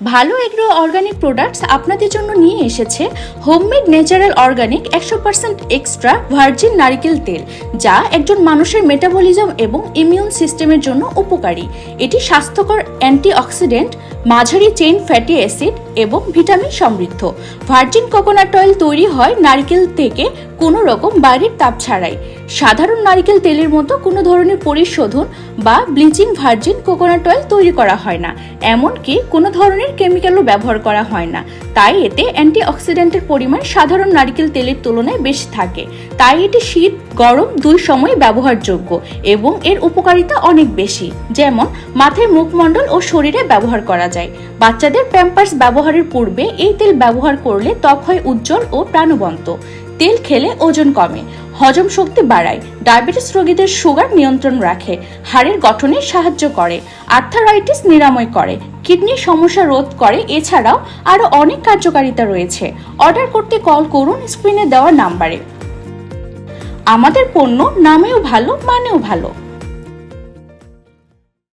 ভালো agro organic products আপনাদের জন্য নিয়ে এসেছে homemade natural organic 100% extra virgin নারকেল তেল, যা একজন মানুষের মেটাবলিজম এবং ইমিউন সিস্টেমের জন্য উপকারী। এটি স্বাস্থ্যকর অ্যান্টিঅক্সিডেন্ট, মাঝারি চেইন ফ্যাটি অ্যাসিড এবং ভিটামিন সমৃদ্ধ। ভার্জিন কোকোনাট অয়েল তৈরি হয় নারকেল থেকে কোনো রকম বাইরের তাপ ছাড়াই। সাধারণ নারকেল তেলের মতো কোনো ধরনের পরিশোধন বা ব্লিচিং ভার্জিন কোকোনাট অয়েল তৈরি করা হয় না, এমনকি কোনো ধরনের কেমিক্যালও ব্যবহার করা হয় না। তাই এতে অ্যান্টিঅক্সিডেন্টের পরিমাণ সাধারণ নারকেল তেলের তুলনায় বেশি থাকে। তাই এটি শীত গরম দুই সময় ব্যবহারযোগ্য এবং এর উপকারিতা অনেক বেশি। যেমন মাথায়, মুখমণ্ডল ও শরীরে ব্যবহার করা যায়। বাচ্চাদের প্যাম্পার্স ব্যবহারের পূর্বে এই তেল ব্যবহার করলে ত্বক হয় উজ্জ্বল ও প্রাণবন্ত। তেল খেলে ওজন কমে, হজম শক্তি বাড়ায়, ডায়াবেটিস রোগীদের সুগার নিয়ন্ত্রণ রাখে, হাড়ের গঠনে সাহায্য করে, আর্থারাইটিস নিরাময় করে, কিডনির সমস্যা রোধ করে। এছাড়াও আরও অনেক কার্যকারিতা রয়েছে। অর্ডার করতে কল করুন স্ক্রিনে দেওয়া নাম্বারে। আমাদের পণ্য নামেও ভালো, মানেও ভালো।